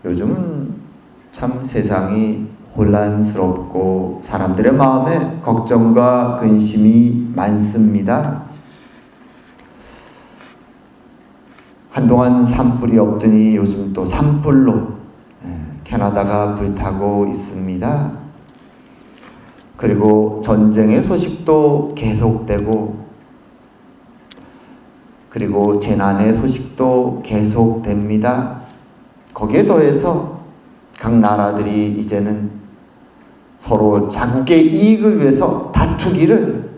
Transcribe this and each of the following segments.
요즘은 참 세상이 혼란스럽고 사람들의 마음에 걱정과 근심이 많습니다. 한동안 산불이 없더니 요즘 또 산불로 캐나다가 불타고 있습니다. 그리고 전쟁의 소식도 계속되고, 그리고 재난의 소식도 계속됩니다. 거기에 더해서 각 나라들이 이제는 서로 자국의 이익을 위해서 다투기를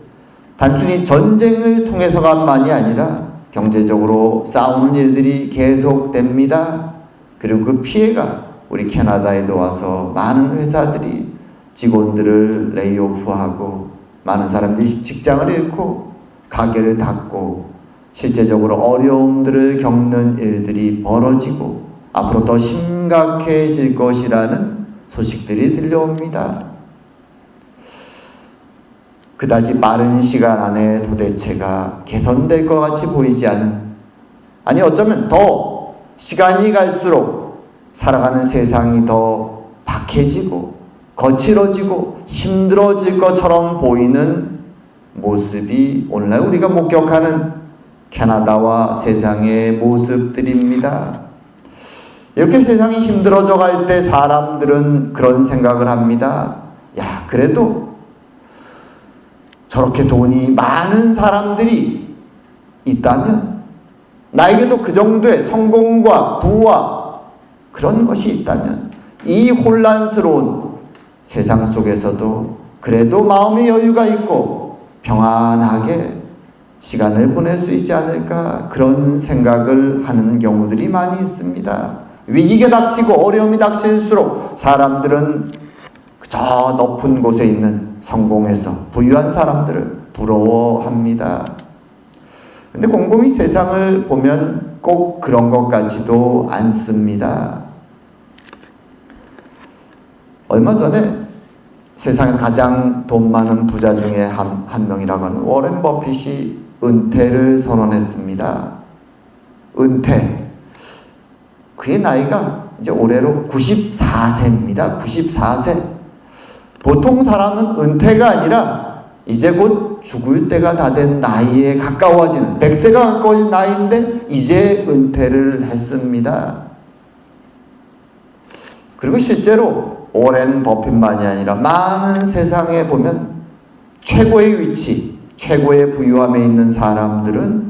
단순히 전쟁을 통해서만이 아니라 경제적으로 싸우는 일들이 계속됩니다. 그리고 그 피해가 우리 캐나다에도 와서 많은 회사들이 직원들을 레이오프하고 많은 사람들이 직장을 잃고 가게를 닫고 실제적으로 어려움들을 겪는 일들이 벌어지고 앞으로 더 심각해질 것이라는 소식들이 들려옵니다. 그다지 빠른 시간 안에 도대체가 개선될 것 같이 보이지 않은, 아니 어쩌면 더 시간이 갈수록 살아가는 세상이 더 박해지고 거칠어지고 힘들어질 것처럼 보이는 모습이 오늘날 우리가 목격하는 캐나다와 세상의 모습들입니다. 이렇게 세상이 힘들어져 갈 때 사람들은 그런 생각을 합니다. 야, 그래도 저렇게 돈이 많은 사람들이 있다면, 나에게도 그 정도의 성공과 부와 그런 것이 있다면 이 혼란스러운 세상 속에서도 그래도 마음의 여유가 있고 평안하게 시간을 보낼 수 있지 않을까, 그런 생각을 하는 경우들이 많이 있습니다. 위기가 닥치고 어려움이 닥칠수록 사람들은 저 높은 곳에 있는 성공해서 부유한 사람들을 부러워합니다. 근데 곰곰이 세상을 보면 꼭 그런 것 같지도 않습니다. 얼마 전에 세상에서 가장 돈 많은 부자 중에 한 명이라고 하는 워렌 버핏이 은퇴를 선언했습니다. 은퇴. 그의 나이가 이제 올해로 94세입니다. 94세. 보통 사람은 은퇴가 아니라 이제 곧 죽을 때가 다 된 나이에 가까워지는 100세가 가까워진 나이인데 이제 은퇴를 했습니다. 그리고 실제로 워렌 버핏만이 아니라 많은 세상에 보면 최고의 위치, 최고의 부유함에 있는 사람들은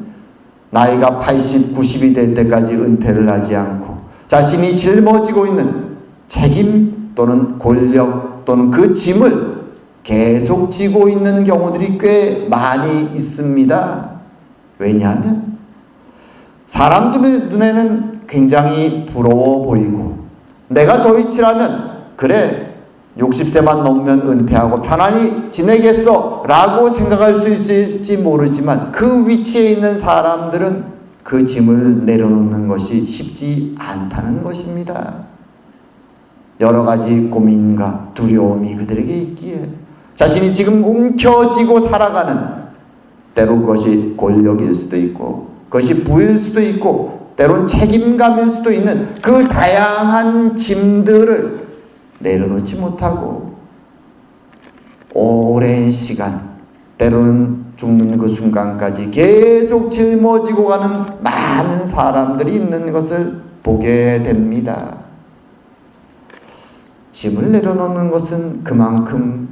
나이가 80, 90이 될 때까지 은퇴를 하지 않고 자신이 짊어지고 있는 책임 또는 권력 또는 그 짐을 계속 지고 있는 경우들이 꽤 많이 있습니다. 왜냐하면 사람들의 눈에는 굉장히 부러워 보이고, 내가 저 위치라면 그래 60세만 넘으면 은퇴하고 편안히 지내겠어 라고 생각할 수 있을지 모르지만 그 위치에 있는 사람들은 그 짐을 내려놓는 것이 쉽지 않다는 것입니다. 여러 가지 고민과 두려움이 그들에게 있기에 자신이 지금 움켜쥐고 살아가는, 때로 그것이 권력일 수도 있고 그것이 부일 수도 있고 때론 책임감일 수도 있는 그 다양한 짐들을 내려놓지 못하고 오랜 시간, 때로는 죽는 그 순간까지 계속 짊어지고 가는 많은 사람들이 있는 것을 보게 됩니다. 짐을 내려놓는 것은 그만큼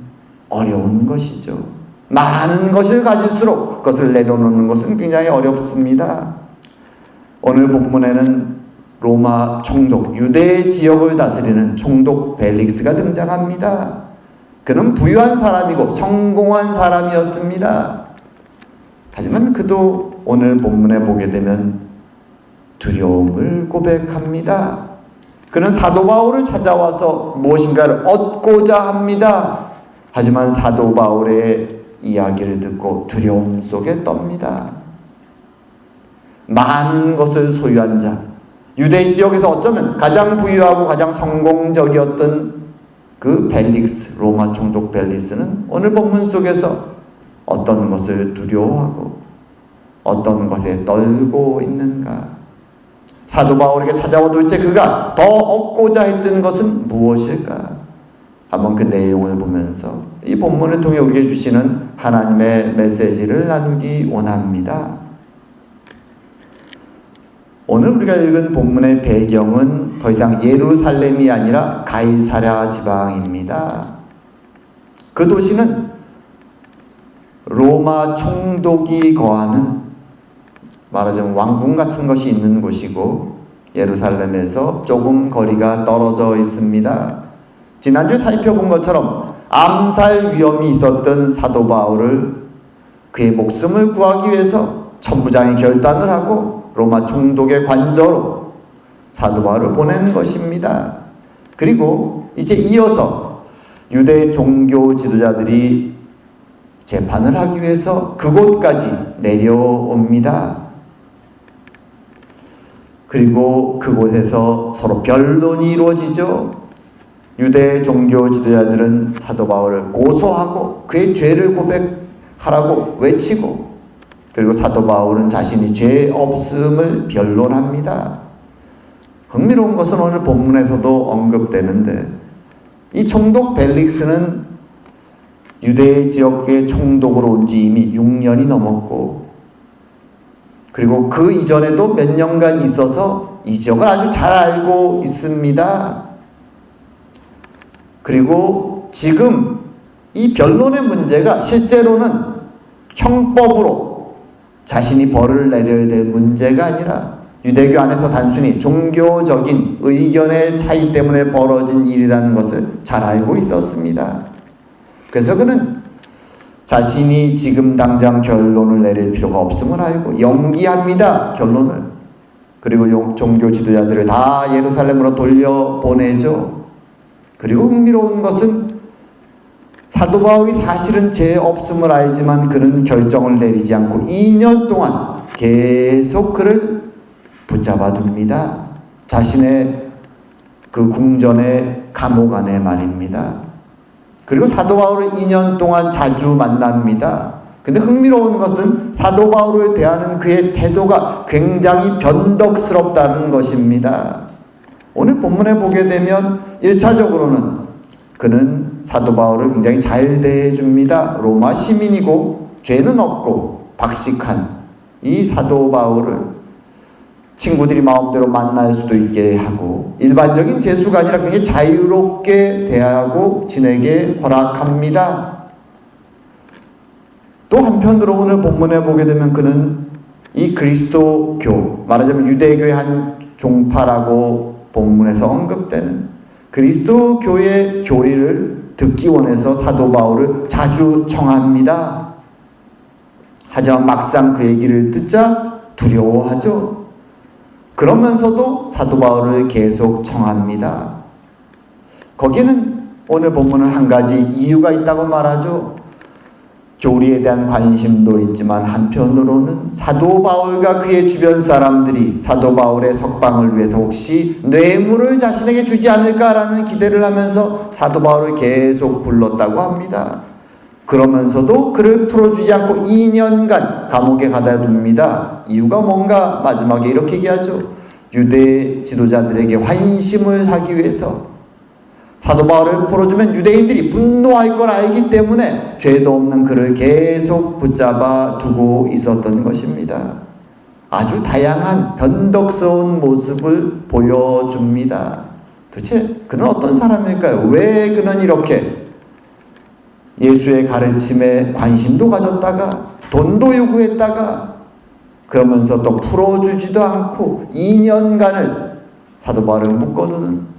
어려운 것이죠. 많은 것을 가질수록 그것을 내려놓는 것은 굉장히 어렵습니다. 오늘 본문에는 로마 총독, 유대 지역을 다스리는 총독 벨릭스가 등장합니다. 그는 부유한 사람이고 성공한 사람이었습니다. 하지만 그도 오늘 본문에 보게 되면 두려움을 고백합니다. 그는 사도 바울을 찾아와서 무엇인가를 얻고자 합니다. 하지만 사도 바울의 이야기를 듣고 두려움 속에 떱니다. 많은 것을 소유한 자, 유대 지역에서 어쩌면 가장 부유하고 가장 성공적이었던 그 벨릭스, 로마 총독 벨릭스는 오늘 본문 속에서 어떤 것을 두려워하고 어떤 것에 떨고 있는가? 사도 바울에게 찾아와 도대체 그가 더 얻고자 했던 것은 무엇일까? 한번 그 내용을 보면서 이 본문을 통해 우리에게 주시는 하나님의 메시지를 나누기 원합니다. 오늘 우리가 읽은 본문의 배경은 더 이상 예루살렘이 아니라 가이사랴 지방입니다. 그 도시는 로마 총독이 거하는, 말하자면 왕궁 같은 것이 있는 곳이고, 예루살렘에서 조금 거리가 떨어져 있습니다. 지난주에 살펴본 것처럼 암살 위험이 있었던 사도 바울을 그의 목숨을 구하기 위해서 천부장이 결단을 하고 로마 총독의 관저로 사도 바울을 보낸 것입니다. 그리고 이제 이어서 유대 종교 지도자들이 재판을 하기 위해서 그곳까지 내려옵니다. 그리고 그곳에서 서로 변론이 이루어지죠. 유대 종교 지도자들은 사도 바울을 고소하고 그의 죄를 고백하라고 외치고, 그리고 사도 바울은 자신이 죄 없음을 변론합니다. 흥미로운 것은 오늘 본문에서도 언급되는데, 이 총독 벨릭스는 유대 지역의 총독으로 온 지 이미 6년이 넘었고, 그리고 그 이전에도 몇 년간 있어서 이 지역을 아주 잘 알고 있습니다. 그리고 지금 이 변론의 문제가 실제로는 형법으로 자신이 벌을 내려야 될 문제가 아니라 유대교 안에서 단순히 종교적인 의견의 차이 때문에 벌어진 일이라는 것을 잘 알고 있었습니다. 그래서 그는 자신이 지금 당장 결론을 내릴 필요가 없음을 알고 연기합니다. 결론을. 그리고 종교 지도자들을 다 예루살렘으로 돌려보내죠. 그리고 흥미로운 것은 사도 바울이 사실은 죄 없음을 알지만 그는 결정을 내리지 않고 2년 동안 계속 그를 붙잡아 둡니다. 자신의 그 궁전의 감옥 안에 말입니다. 그리고 사도 바울을 2년 동안 자주 만납니다. 근데 흥미로운 것은 사도 바울을 대하는 그의 태도가 굉장히 변덕스럽다는 것입니다. 오늘 본문에 보게 되면 1차적으로는 그는 사도 바울을 굉장히 잘 대해줍니다. 로마 시민이고 죄는 없고 박식한 이 사도 바울을 친구들이 마음대로 만날 수도 있게 하고, 일반적인 제수가 아니라 굉장히 자유롭게 대하고 지내게 허락합니다. 또 한편으로 오늘 본문에 보게 되면 그는 이 그리스도교, 말하자면 유대교의 한 종파라고 본문에서 언급되는 그리스도교의 교리를 듣기 원해서 사도 바울을 자주 청합니다. 하지만 막상 그 얘기를 듣자 두려워하죠. 그러면서도 사도 바울을 계속 청합니다. 거기는 오늘 본문은 한 가지 이유가 있다고 말하죠. 교리에 대한 관심도 있지만 한편으로는 사도 바울과 그의 주변 사람들이 사도 바울의 석방을 위해서 혹시 뇌물을 자신에게 주지 않을까라는 기대를 하면서 사도 바울을 계속 불렀다고 합니다. 그러면서도 그를 풀어주지 않고 2년간 감옥에 가다 둡니다. 이유가 뭔가 마지막에 이렇게 얘기하죠. 유대 지도자들에게 환심을 사기 위해서 사도 바울을 풀어주면 유대인들이 분노할 걸 알기 때문에 죄도 없는 그를 계속 붙잡아 두고 있었던 것입니다. 아주 다양한 변덕스러운 모습을 보여줍니다. 도대체 그는 어떤 사람일까요? 왜 그는 이렇게 예수의 가르침에 관심도 가졌다가 돈도 요구했다가 그러면서 또 풀어주지도 않고 2년간을 사도 바울을 묶어두는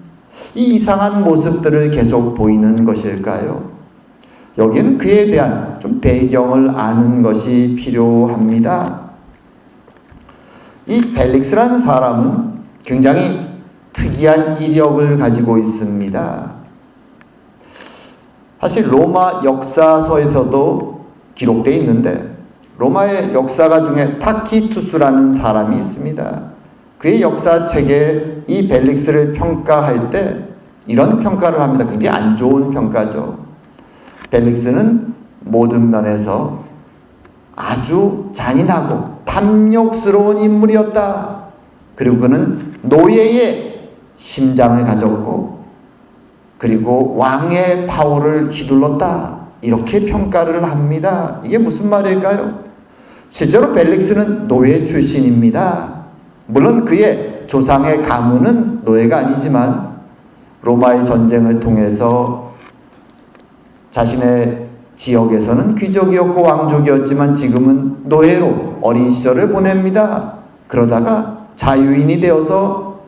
이 이상한 모습들을 계속 보이는 것일까요? 여기는 그에 대한 좀 배경을 아는 것이 필요합니다. 이 벨릭스라는 사람은 굉장히 특이한 이력을 가지고 있습니다. 사실 로마 역사서에서도 기록되어 있는데 로마의 역사가 중에 타키투스라는 사람이 있습니다. 그의 역사책에 이 벨릭스를 평가할 때 이런 평가를 합니다. 굉장히 안 좋은 평가죠. 벨릭스는 모든 면에서 아주 잔인하고 탐욕스러운 인물이었다. 그리고 그는 노예의 심장을 가졌고 그리고 왕의 파워를 휘둘렀다. 이렇게 평가를 합니다. 이게 무슨 말일까요? 실제로 벨릭스는 노예 출신입니다. 물론 그의 조상의 가문은 노예가 아니지만 로마의 전쟁을 통해서 자신의 지역에서는 귀족이었고 왕족이었지만 지금은 노예로 어린 시절을 보냅니다. 그러다가 자유인이 되어서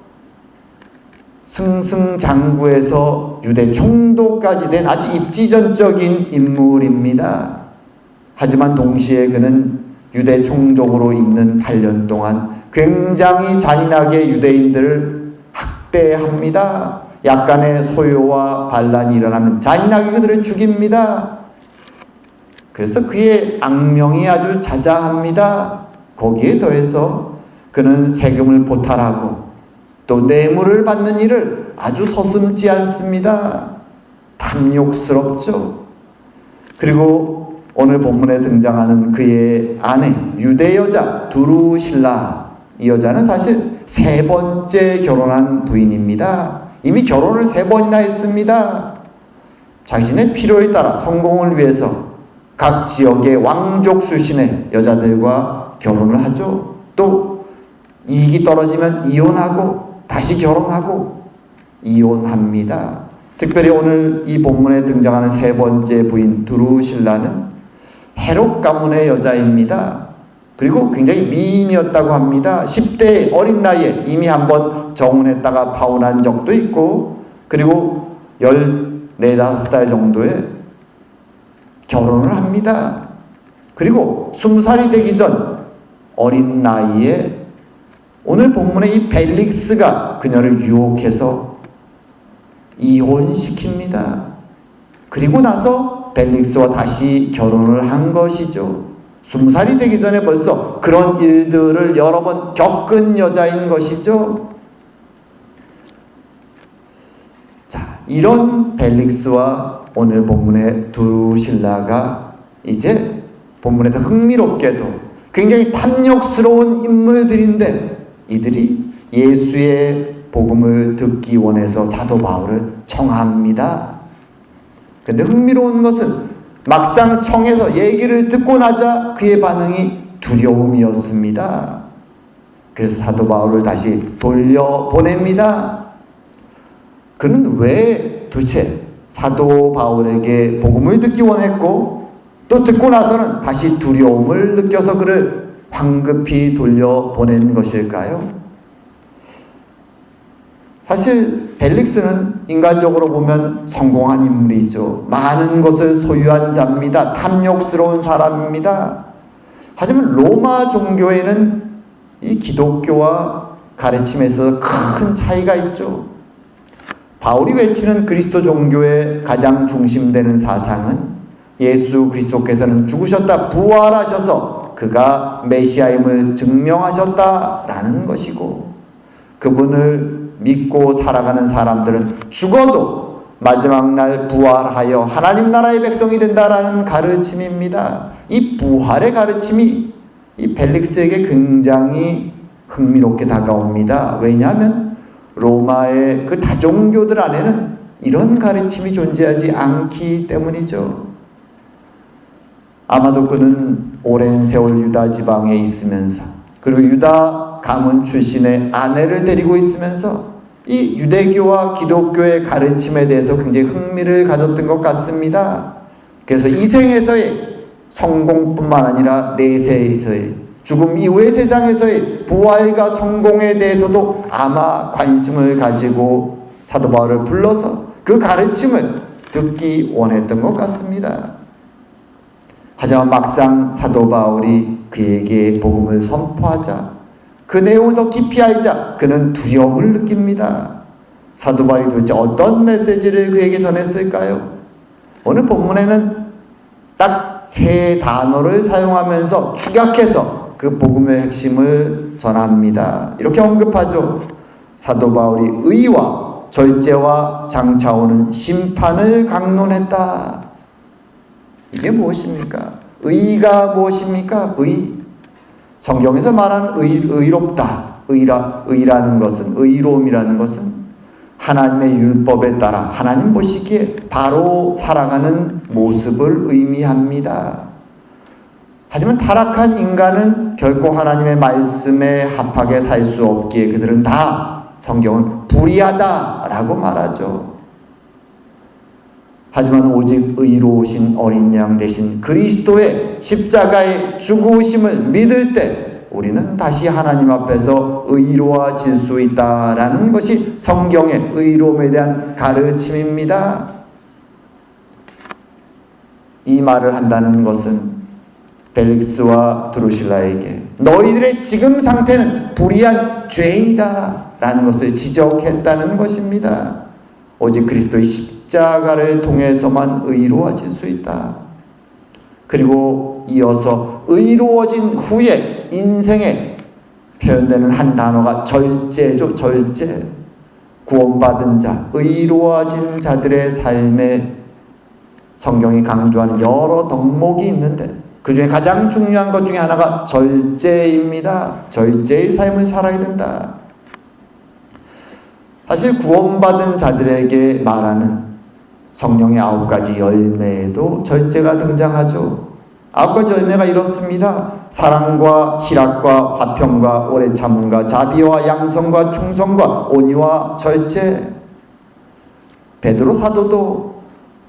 승승장구해서 유대 총독까지 된 아주 입지전적인 인물입니다. 하지만 동시에 그는 유대 총독으로 있는 8년 동안 굉장히 잔인하게 유대인들을 학대합니다. 약간의 소요와 반란이 일어나면 잔인하게 그들을 죽입니다. 그래서 그의 악명이 아주 자자합니다. 거기에 더해서 그는 세금을 포탈하고 또 뇌물을 받는 일을 아주 서슴지 않습니다. 탐욕스럽죠. 그리고 오늘 본문에 등장하는 그의 아내 유대 여자 두루실라, 이 여자는 사실 3번째 결혼한 부인입니다. 이미 결혼을 3번이나 했습니다. 자신의 필요에 따라 성공을 위해서 각 지역의 왕족 출신의 여자들과 결혼을 하죠. 또 이익이 떨어지면 이혼하고 다시 결혼하고 이혼합니다. 특별히 오늘 이 본문에 등장하는 3번째 부인 두루실라는 헤롯 가문의 여자입니다. 그리고 굉장히 미인이었다고 합니다. 10대 어린 나이에 이미 한번 정혼했다가 파혼한 적도 있고 그리고 14, 15살 정도에 결혼을 합니다. 그리고 20살이 되기 전 어린 나이에 오늘 본문의 이 벨릭스가 그녀를 유혹해서 이혼시킵니다. 그리고 나서 벨릭스와 다시 결혼을 한 것이죠. 20살이 되기 전에 벌써 그런 일들을 여러 번 겪은 여자인 것이죠. 자, 이런 벨릭스와 오늘 본문의 두루실라가 이제 본문에서 흥미롭게도 굉장히 탐욕스러운 인물들인데 이들이 예수의 복음을 듣기 원해서 사도 바울을 청합니다. 그런데 흥미로운 것은 막상 청해서 얘기를 듣고 나자 그의 반응이 두려움이었습니다. 그래서 사도 바울을 다시 돌려보냅니다. 그는 왜 도대체 사도 바울에게 복음을 듣기 원했고 또 듣고 나서는 다시 두려움을 느껴서 그를 황급히 돌려보낸 것일까요? 사실 벨릭스는 인간적으로 보면 성공한 인물이죠. 많은 것을 소유한 자입니다. 탐욕스러운 사람입니다. 하지만 로마 종교에는 이 기독교와 가르침에서 큰 차이가 있죠. 바울이 외치는 그리스도 종교의 가장 중심되는 사상은 예수 그리스도께서는 죽으셨다 부활하셔서 그가 메시아임을 증명하셨다라는 것이고 그분을 믿고 살아가는 사람들은 죽어도 마지막 날 부활하여 하나님 나라의 백성이 된다라는 가르침입니다. 이 부활의 가르침이 이 벨릭스에게 굉장히 흥미롭게 다가옵니다. 왜냐하면 로마의 그 다종교들 안에는 이런 가르침이 존재하지 않기 때문이죠. 아마도 그는 오랜 세월 유다 지방에 있으면서 그리고 유다 가문 출신의 아내를 데리고 있으면서 이 유대교와 기독교의 가르침에 대해서 굉장히 흥미를 가졌던 것 같습니다. 그래서 이 생에서의 성공뿐만 아니라 내세에서의 죽음 이후의 세상에서의 부활과 성공에 대해서도 아마 관심을 가지고 사도 바울을 불러서 그 가르침을 듣기 원했던 것 같습니다. 하지만 막상 사도 바울이 그에게 복음을 선포하자 그 내용을 더 깊이 알자 그는 두려움을 느낍니다. 사도 바울이 도대체 어떤 메시지를 그에게 전했을까요? 오늘 본문에는 딱 3단어를 사용하면서 축약해서 그 복음의 핵심을 전합니다. 이렇게 언급하죠. 사도 바울이 의와 절제와 장차 오는 심판을 강론했다. 이게 무엇입니까? 의가 무엇입니까? 의. 성경에서 말한 의롭다, 의라는 것은, 의로움이라는 것은 하나님의 율법에 따라 하나님 보시기에 바로 살아가는 모습을 의미합니다. 하지만 타락한 인간은 결코 하나님의 말씀에 합하게 살 수 없기에 그들은 다 성경은 불의하다라고 말하죠. 하지만 오직 의로우신 어린 양 대신 그리스도의 십자가의 죽으심을 믿을 때 우리는 다시 하나님 앞에서 의로워질 수 있다라는 것이 성경의 의로움에 대한 가르침입니다. 이 말을 한다는 것은 벨릭스와 드루실라에게 너희들의 지금 상태는 불의한 죄인이다 라는 것을 지적했다는 것입니다. 오직 그리스도의 십자가를 통해서만 의로워질 수 있다. 그리고 이어서 의로워진 후에 인생에 표현되는 한 단어가 절제죠. 절제. 구원받은 자, 의로워진 자들의 삶에 성경이 강조하는 여러 덕목이 있는데 그 중에 가장 중요한 것 중에 하나가 절제입니다. 절제의 삶을 살아야 된다. 사실 구원받은 자들에게 말하는 성령의 9가지 열매에도 절제가 등장하죠. 9가지 열매가 이렇습니다. 사랑과 희락과 화평과 오래 참음과 자비와 양성과 충성과 온유와 절제. 베드로 사도도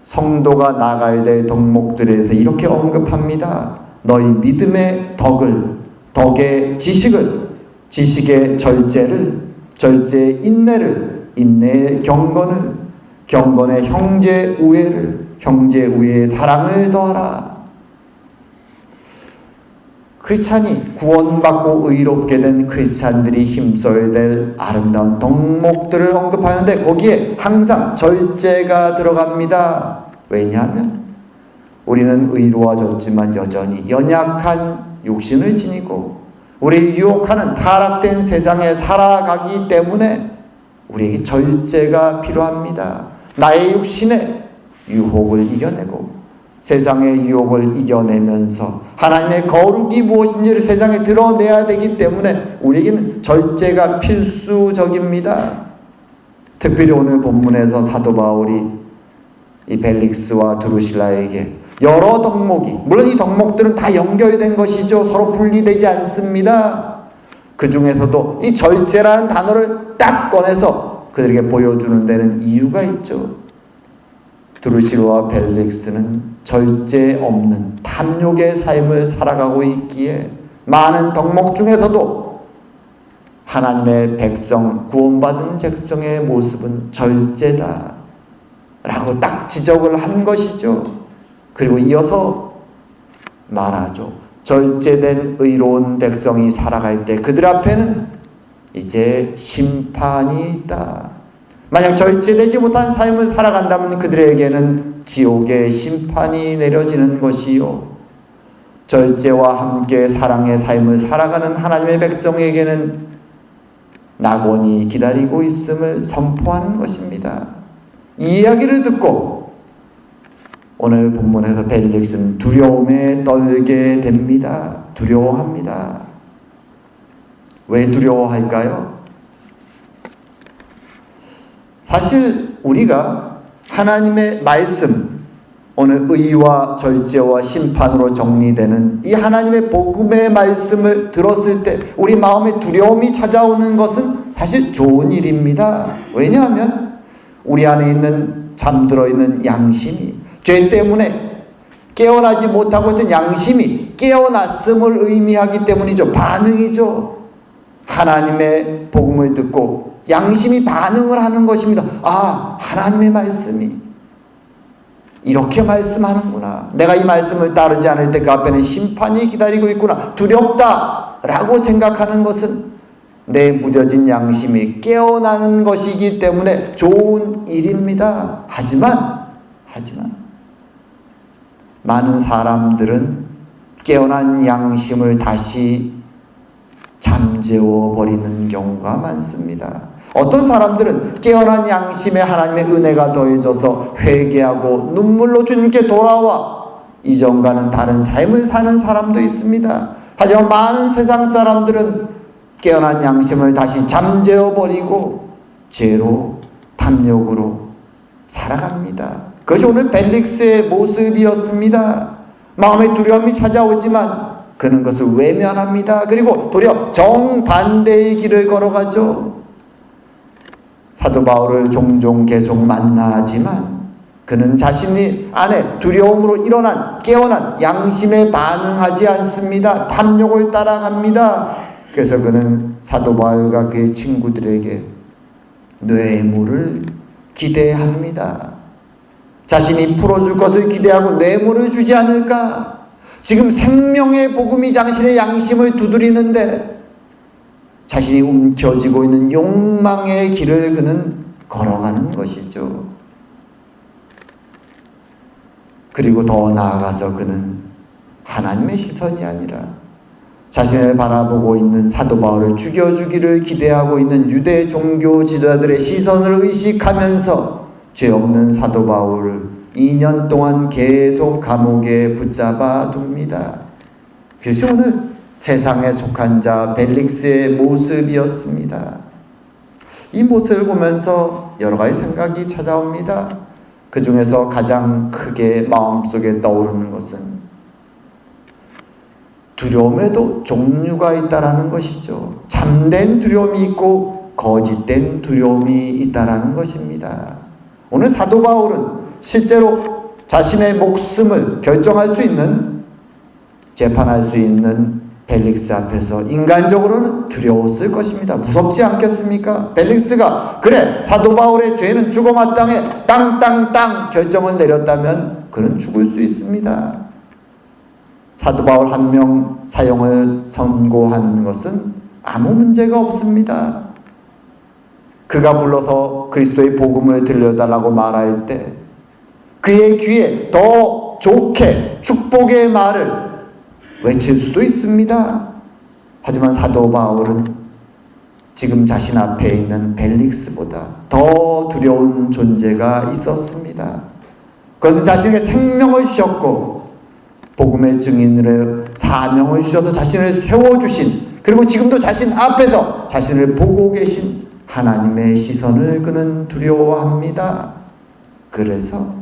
성도가 나가야 될 덕목들에 대해서 이렇게 언급합니다. 너희 믿음의 덕을, 덕의 지식을, 지식의 절제를, 절제의 인내를, 인내의 경건을, 경건의 형제 우애를, 형제 우애의 사랑을 더하라. 크리스찬이 구원받고 의롭게 된 크리스찬들이 힘써야 될 아름다운 덕목들을 언급하는데 거기에 항상 절제가 들어갑니다. 왜냐하면 우리는 의로워졌지만 여전히 연약한 육신을 지니고 우리를 유혹하는 타락된 세상에 살아가기 때문에 우리에게 절제가 필요합니다. 나의 육신의 유혹을 이겨내고 세상의 유혹을 이겨내면서 하나님의 거룩이 무엇인지를 세상에 드러내야 되기 때문에 우리에게는 절제가 필수적입니다. 특별히 오늘 본문에서 사도 바울이 이 벨릭스와 드루실라에게 여러 덕목이, 물론 이 덕목들은 다 연결된 것이죠. 서로 분리되지 않습니다. 그 중에서도 이 절제라는 단어를 딱 꺼내서 그들에게 보여주는 데는 이유가 있죠. 드루실라와 벨릭스는 절제 없는 탐욕의 삶을 살아가고 있기에 많은 덕목 중에서도 하나님의 백성, 구원받은 백성의 모습은 절제다 라고 딱 지적을 한 것이죠. 그리고 이어서 말하죠. 절제된 의로운 백성이 살아갈 때 그들 앞에는 이제 심판이 있다. 만약 절제되지 못한 삶을 살아간다면 그들에게는 지옥의 심판이 내려지는 것이요. 절제와 함께 사랑의 삶을 살아가는 하나님의 백성에게는 낙원이 기다리고 있음을 선포하는 것입니다. 이 이야기를 듣고 오늘 본문에서 벨릭스는 두려움에 떨게 됩니다. 두려워합니다. 왜 두려워할까요? 사실 우리가 하나님의 말씀, 오늘 의와 절제와 심판으로 정리되는 이 하나님의 복음의 말씀을 들었을 때 우리 마음에 두려움이 찾아오는 것은 사실 좋은 일입니다. 왜냐하면 우리 안에 있는 잠들어 있는 양심이 죄 때문에 깨어나지 못하고 있던 양심이 깨어났음을 의미하기 때문이죠. 반응이죠. 하나님의 복음을 듣고 양심이 반응을 하는 것입니다. 아, 하나님의 말씀이 이렇게 말씀하는구나. 내가 이 말씀을 따르지 않을 때 그 앞에는 심판이 기다리고 있구나. 두렵다라고 생각하는 것은 내 무뎌진 양심이 깨어나는 것이기 때문에 좋은 일입니다. 하지만 많은 사람들은 깨어난 양심을 다시 잠재워 버리는 경우가 많습니다. 어떤 사람들은 깨어난 양심에 하나님의 은혜가 더해져서 회개하고 눈물로 주님께 돌아와 이전과는 다른 삶을 사는 사람도 있습니다. 하지만 많은 세상 사람들은 깨어난 양심을 다시 잠재워 버리고 죄로 탐욕으로 살아갑니다. 그것이 오늘 벨릭스의 모습이었습니다. 마음의 두려움이 찾아오지만 그는 것을 외면합니다. 그리고 도리어 정반대의 길을 걸어가죠. 사도 바울을 종종 계속 만나지만 그는 자신이 안에 두려움으로 깨어난 양심에 반응하지 않습니다. 탐욕을 따라갑니다. 그래서 그는 사도 바울과 그의 친구들에게 뇌물을 기대합니다. 자신이 풀어줄 것을 기대하고 뇌물을 주지 않을까? 지금 생명의 복음이 당신의 양심을 두드리는데 자신이 움켜쥐고 있는 욕망의 길을 그는 걸어가는 것이죠. 그리고 더 나아가서 그는 하나님의 시선이 아니라 자신을 바라보고 있는 사도 바울을 죽여주기를 기대하고 있는 유대 종교 지도자들의 시선을 의식하면서 죄 없는 사도 바울을 2년 동안 계속 감옥에 붙잡아 둡니다. 그것이 오늘 세상에 속한 자 벨릭스의 모습이었습니다. 이 모습을 보면서 여러 가지 생각이 찾아옵니다. 그 중에서 가장 크게 마음속에 떠오르는 것은 두려움에도 종류가 있다라는 것이죠. 참된 두려움이 있고 거짓된 두려움이 있다라는 것입니다. 오늘 사도 바울은 실제로 자신의 목숨을 결정할 수 있는, 재판할 수 있는 벨릭스 앞에서 인간적으로는 두려웠을 것입니다. 무섭지 않겠습니까? 벨릭스가 그래 사도 바울의 죄는 죽어 마땅해 땅땅땅 결정을 내렸다면 그는 죽을 수 있습니다. 사도 바울 한 명 사형을 선고하는 것은 아무 문제가 없습니다. 그가 불러서 그리스도의 복음을 들려달라고 말할 때 그의 귀에 더 좋게 축복의 말을 외칠 수도 있습니다. 하지만 사도 바울은 지금 자신 앞에 있는 벨릭스보다 더 두려운 존재가 있었습니다. 그것은 자신에게 생명을 주셨고 복음의 증인으로 사명을 주셔서 자신을 세워주신, 그리고 지금도 자신 앞에서 자신을 보고 계신 하나님의 시선을 그는 두려워합니다. 그래서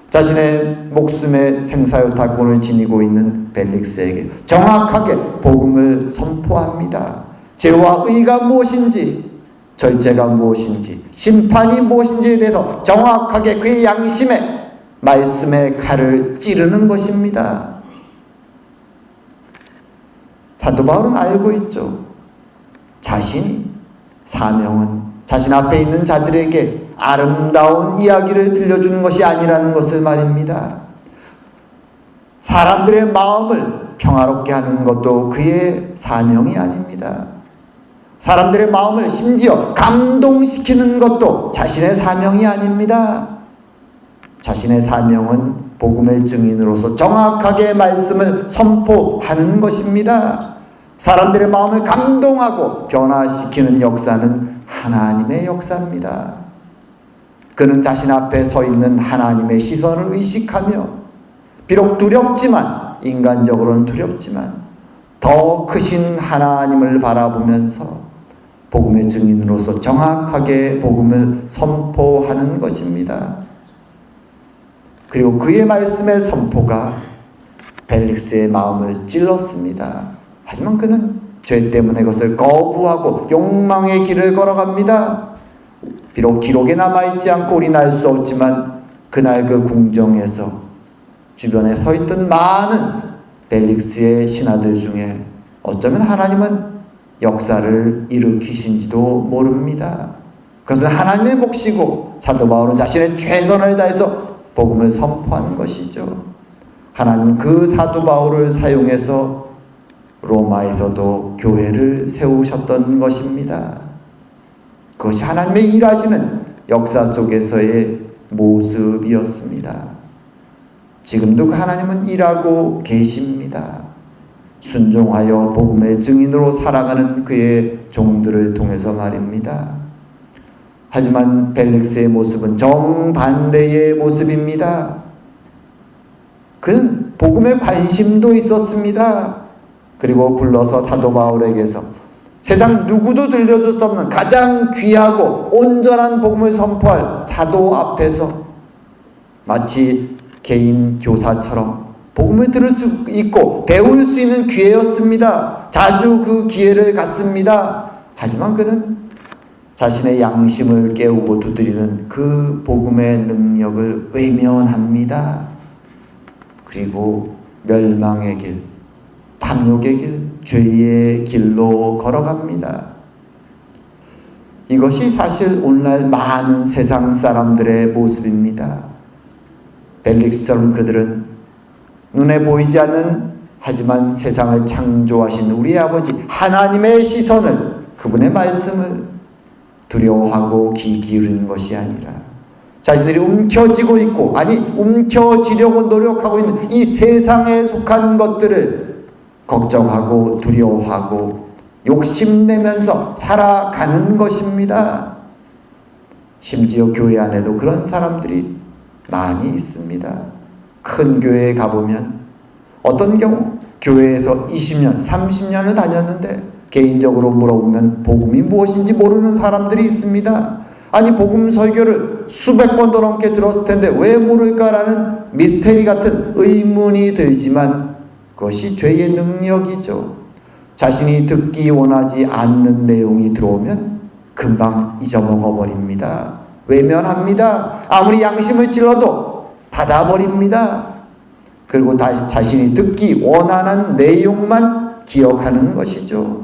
자신의 목숨의 생사유탈권을 지니고 있는 벨릭스에게 정확하게 복음을 선포합니다. 죄와 의가 무엇인지, 절제가 무엇인지, 심판이 무엇인지에 대해서 정확하게 그의 양심에 말씀의 칼을 찌르는 것입니다. 사도 바울은 알고 있죠. 자신이 사명은 자신 앞에 있는 자들에게 아름다운 이야기를 들려주는 것이 아니라는 것을 말입니다. 사람들의 마음을 평화롭게 하는 것도 그의 사명이 아닙니다. 사람들의 마음을 심지어 감동시키는 것도 자신의 사명이 아닙니다. 자신의 사명은 복음의 증인으로서 정확하게 말씀을 선포하는 것입니다. 사람들의 마음을 감동하고 변화시키는 역사는 하나님의 역사입니다. 그는 자신 앞에 서 있는 하나님의 시선을 의식하며 비록 두렵지만, 인간적으로는 두렵지만 더 크신 하나님을 바라보면서 복음의 증인으로서 정확하게 복음을 선포하는 것입니다. 그리고 그의 말씀의 선포가 벨릭스의 마음을 찔렀습니다. 하지만 그는 죄 때문에 그것을 거부하고 욕망의 길을 걸어갑니다. 비록 기록에 남아있지 않고 우리는 알 수 없지만 그날 그 궁정에서 주변에 서 있던 많은 벨릭스의 신하들 중에 어쩌면 하나님은 역사를 일으키신지도 모릅니다. 그것은 하나님의 몫이고 사도 바울은 자신의 최선을 다해서 복음을 선포하는 것이죠. 하나님은 그 사도 바울을 사용해서 로마에서도 교회를 세우셨던 것입니다. 그것이 하나님의 일하시는 역사 속에서의 모습이었습니다. 지금도 그 하나님은 일하고 계십니다. 순종하여 복음의 증인으로 살아가는 그의 종들을 통해서 말입니다. 하지만 벨릭스의 모습은 정반대의 모습입니다. 그는 복음에 관심도 있었습니다. 그리고 불러서 사도 바울에게서 세상 누구도 들려줄 수 없는 가장 귀하고 온전한 복음을 선포할 사도 앞에서 마치 개인 교사처럼 복음을 들을 수 있고 배울 수 있는 기회였습니다. 자주 그 기회를 갖습니다. 하지만 그는 자신의 양심을 깨우고 두드리는 그 복음의 능력을 외면합니다. 그리고 멸망의 길, 탐욕의 길, 죄의 길로 걸어갑니다. 이것이 사실 오늘날 많은 세상 사람들의 모습입니다. 벨릭스처럼 그들은 눈에 보이지 않는 하지만 세상을 창조하신 우리 아버지 하나님의 시선을, 그분의 말씀을 두려워하고 귀 기울이는 것이 아니라 자신들이 움켜쥐고 있고, 아니 움켜쥐려고 노력하고 있는 이 세상에 속한 것들을 걱정하고 두려워하고 욕심내면서 살아가는 것입니다. 심지어 교회 안에도 그런 사람들이 많이 있습니다. 큰 교회에 가보면 어떤 경우 교회에서 20년, 30년을 다녔는데 개인적으로 물어보면 복음이 무엇인지 모르는 사람들이 있습니다. 아니 복음 설교를 수백 번도 넘게 들었을 텐데 왜 모를까라는 미스테리 같은 의문이 들지만 그것이 죄의 능력이죠. 자신이 듣기 원하지 않는 내용이 들어오면 금방 잊어먹어버립니다. 외면합니다. 아무리 양심을 찔러도 닫아버립니다. 그리고 자신이 듣기 원하는 내용만 기억하는 것이죠.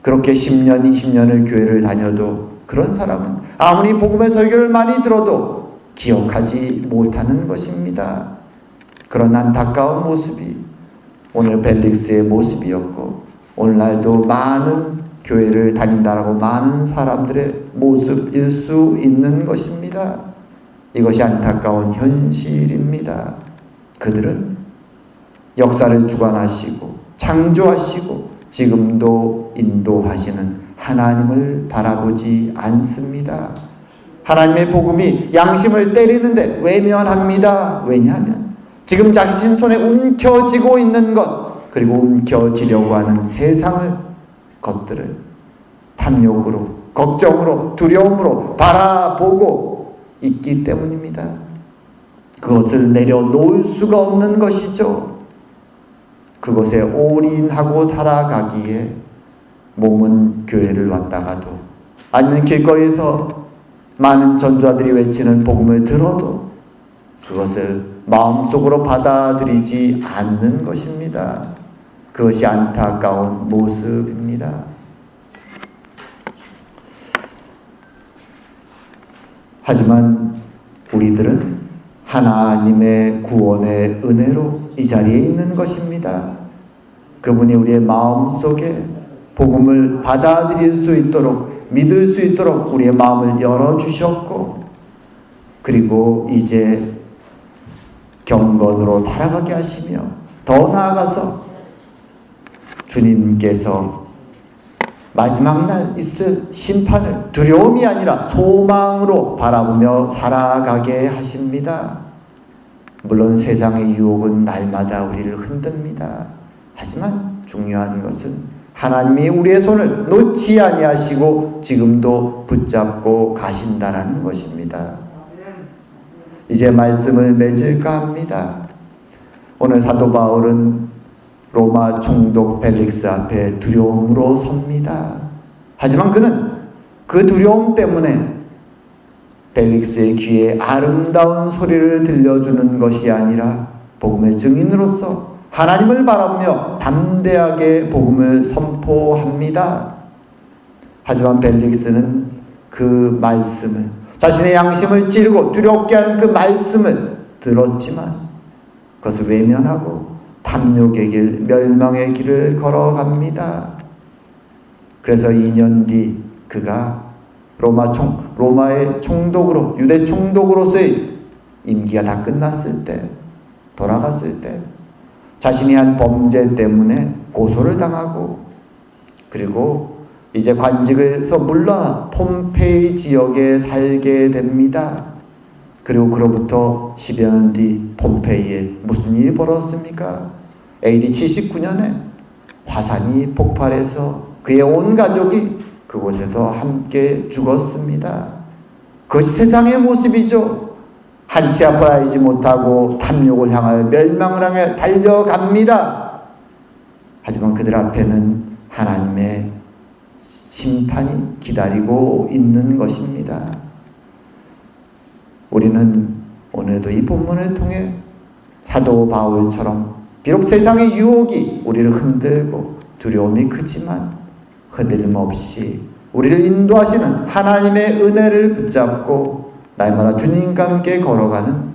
그렇게 10년, 20년을 교회를 다녀도 그런 사람은 아무리 복음의 설교를 많이 들어도 기억하지 못하는 것입니다. 그런 안타까운 모습이 오늘 벨릭스의 모습이었고 오늘날도 많은 교회를 다닌다라고 많은 사람들의 모습일 수 있는 것입니다. 이것이 안타까운 현실입니다. 그들은 역사를 주관하시고 창조하시고 지금도 인도하시는 하나님을 바라보지 않습니다. 하나님의 복음이 양심을 때리는데 외면합니다. 왜냐하면 지금 자신 손에 움켜쥐고 있는 것, 그리고 움켜쥐려고 하는 세상을, 것들을 탐욕으로, 걱정으로, 두려움으로 바라보고 있기 때문입니다. 그것을 내려놓을 수가 없는 것이죠. 그것에 올인하고 살아가기에 몸은 교회를 왔다가도, 아니면 길거리에서 많은 전도자들이 외치는 복음을 들어도 그것을 마음속으로 받아들이지 않는 것입니다. 그것이 안타까운 모습입니다. 하지만 우리들은 하나님의 구원의 은혜로 이 자리에 있는 것입니다. 그분이 우리의 마음속에 복음을 받아들일 수 있도록, 믿을 수 있도록 우리의 마음을 열어주셨고, 그리고 이제 경건으로 살아가게 하시며 더 나아가서 주님께서 마지막 날 있을 심판을 두려움이 아니라 소망으로 바라보며 살아가게 하십니다. 물론 세상의 유혹은 날마다 우리를 흔듭니다. 하지만 중요한 것은 하나님이 우리의 손을 놓지 아니하시고 지금도 붙잡고 가신다라는 것입니다. 이제 말씀을 맺을까 합니다. 오늘 사도 바울은 로마 총독 벨릭스 앞에 두려움으로 섭니다. 하지만 그는 그 두려움 때문에 벨릭스의 귀에 아름다운 소리를 들려주는 것이 아니라 복음의 증인으로서 하나님을 바라보며 담대하게 복음을 선포합니다. 하지만 벨릭스는 그 말씀을, 자신의 양심을 찌르고 두렵게 하는 그 말씀을 들었지만 그것을 외면하고 탐욕의 길, 멸망의 길을 걸어갑니다. 그래서 2년 뒤 그가 로마의 총독으로, 유대 총독으로서의 임기가 다 끝났을 때, 돌아갔을 때 자신이 한 범죄 때문에 고소를 당하고, 그리고 이제 관직에서 물러나 폼페이 지역에 살게 됩니다. 그리고 그로부터 10여 년 뒤 폼페이에 무슨 일이 벌어졌습니까? AD 79년에 화산이 폭발해서 그의 온 가족이 그곳에서 함께 죽었습니다. 그것이 세상의 모습이죠. 한치 앞을 알지 못하고 탐욕을 향하여 멸망을 향해 달려갑니다. 하지만 그들 앞에는 하나님의 심판이 기다리고 있는 것입니다. 우리는 오늘도 이 본문을 통해 사도 바울처럼 비록 세상의 유혹이 우리를 흔들고 두려움이 크지만 흔들림 없이 우리를 인도하시는 하나님의 은혜를 붙잡고 날마다 주님과 함께 걸어가는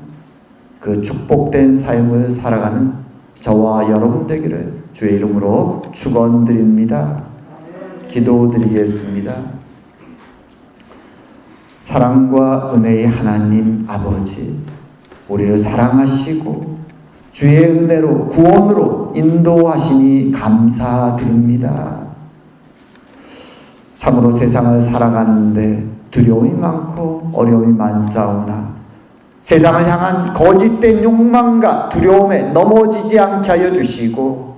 그 축복된 삶을 살아가는 저와 여러분 되기를 주의 이름으로 축원드립니다. 기도드리겠습니다. 사랑과 은혜의 하나님 아버지, 우리를 사랑하시고 주의 은혜로 구원으로 인도하시니 감사드립니다. 참으로 세상을 살아가는데 두려움이 많고 어려움이 많사오나 세상을 향한 거짓된 욕망과 두려움에 넘어지지 않게 하여 주시고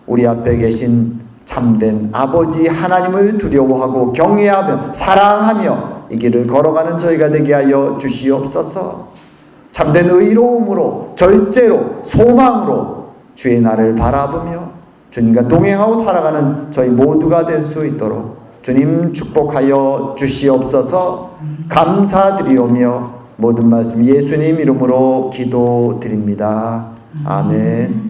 우리 앞에 계신 참된 아버지 하나님을 두려워하고 경외하며 사랑하며 이 길을 걸어가는 저희가 되게 하여 주시옵소서. 참된 의로움으로 절제로 소망으로 주의 날을 바라보며 주님과 동행하고 살아가는 저희 모두가 될 수 있도록 주님 축복하여 주시옵소서. 감사드리오며 모든 말씀 예수님 이름으로 기도드립니다. 아멘.